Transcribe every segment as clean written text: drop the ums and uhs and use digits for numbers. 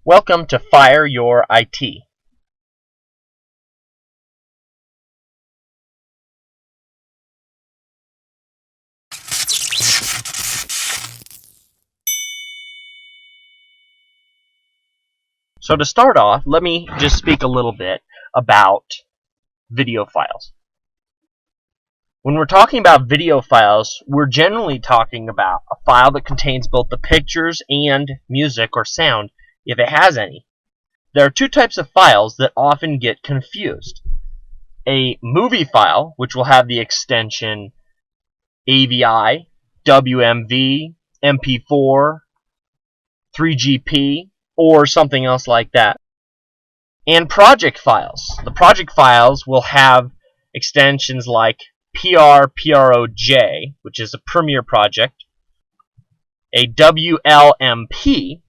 Welcome to Fire Your IT. So to start off, let me just speak a little bit about video files. When we're talking about video files, we're generally talking about a file that contains both the pictures and music or sound, if it has any. There are two types of files that often get confused. A movie file, which will have the extension AVI, WMV, MP4, 3GP, or something else like that. And project files. The project files will have extensions like PROJ, which is a Premiere project, a WLMP,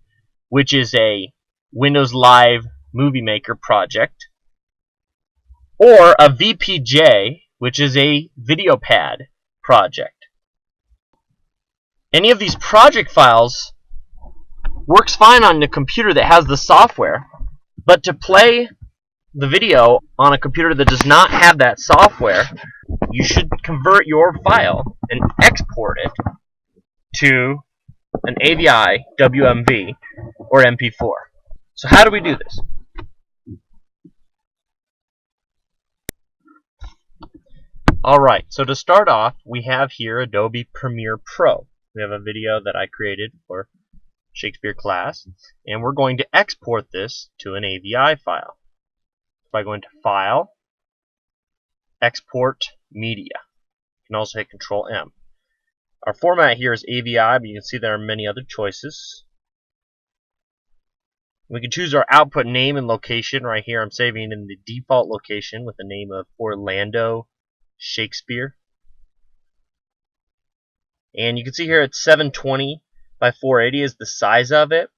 which is a Windows Live Movie Maker project, or a VPJ, which is a VideoPad project. Any of these project files works fine on a computer that has the software, but to play the video on a computer that does not have that software, you should convert your file and export it to an AVI, WMV, or MP4. So how do we do this? Alright, so to start off, we have here Adobe Premiere Pro. We have a video that I created for Shakespeare class, and we're going to export this to an AVI file by going to File, Export Media. You can also hit Control M. Our format here is AVI, but you can see there are many other choices. We can choose our output name and location. Right here I'm saving it in the default location with the name of Orlando Shakespeare. And you can see here it's 720 by 480 is the size of it.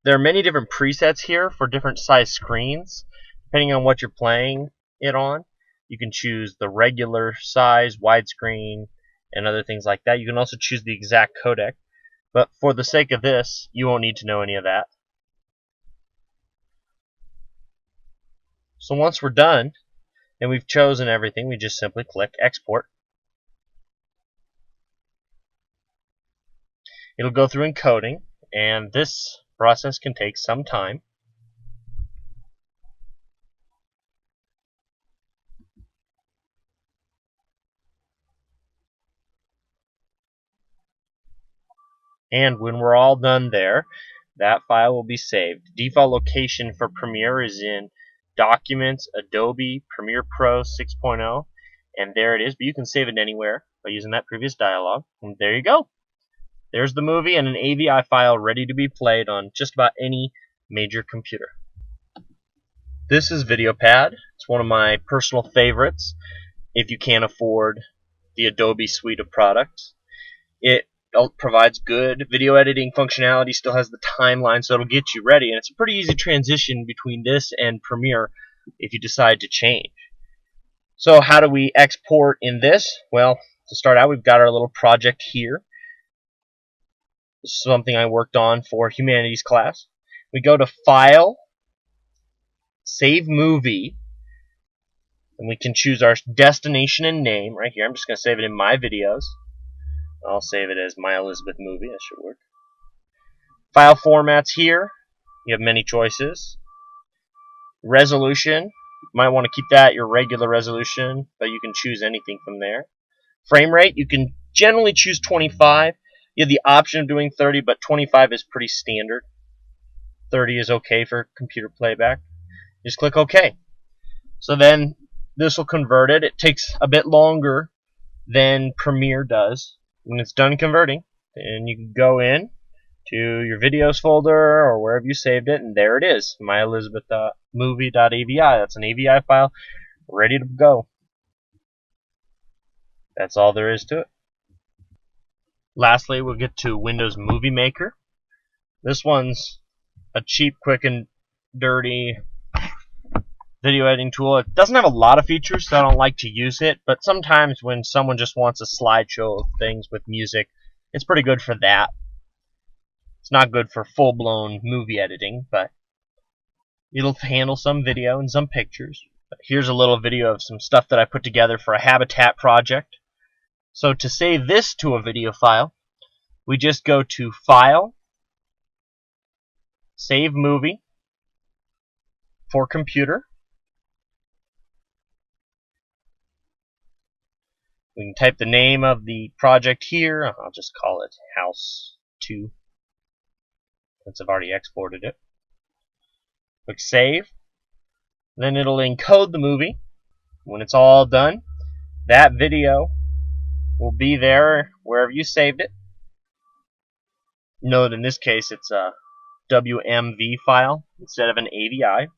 There are many different presets here for different size screens. Depending on what you're playing it on, you can choose the regular size, widescreen, and other things like that. You can also choose the exact codec, but for the sake of this, you won't need to know any of that. So once we're done, and we've chosen everything, we just simply click Export. It'll go through encoding, and this process can take some time. And when we're all done there, that file will be saved. Default location for Premiere is in Documents, Adobe Premiere Pro 6.0, and there it is, but you can save it anywhere by using that previous dialog. And there you go. There's the movie and an AVI file ready to be played on just about any major computer. This is VideoPad. It's one of my personal favorites if you can't afford the Adobe suite of products. It provides good video editing functionality, still has the timeline, so it'll get you ready, and it's a pretty easy transition between this and Premiere if you decide to change. So how do we export in this? Well, to start out, we've got our little project here. This is something I worked on for humanities class. We go to File, Save Movie, and we can choose our destination and name right here. I'm just going to save it in My Videos. I'll save it as My Elizabeth Movie. That should work. File formats here. You have many choices. Resolution. You might want to keep that your regular resolution, but you can choose anything from there. Frame rate. You can generally choose 25. You have the option of doing 30, but 25 is pretty standard. 30 is okay for computer playback. Just click OK. So then this will convert it. It takes a bit longer than Premiere does. When it's done converting, then you can go in to your videos folder or wherever you saved it, and there it is, myelizabethmovie.avi. That's an AVI file ready to go. That's all there is to it. Lastly, we'll get to Windows Movie Maker. This one's a cheap, quick, and dirty video editing tool. It doesn't have a lot of features, so I don't like to use it, but sometimes when someone just wants a slideshow of things with music, it's pretty good for that. It's not good for full-blown movie editing, but It'll handle some video and some pictures. Here's a little video of some stuff that I put together for a habitat project. So to save this to a video file, we just go to File, Save Movie for Computer. We can type the name of the project here. I'll just call it House 2, since I've already exported it. Click Save. Then it'll encode the movie. When it's all done, that video will be there wherever you saved it. Note in this case it's a WMV file instead of an AVI.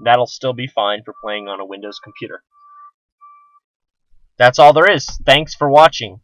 That'll still be fine for playing on a Windows computer. That's all there is. Thanks for watching.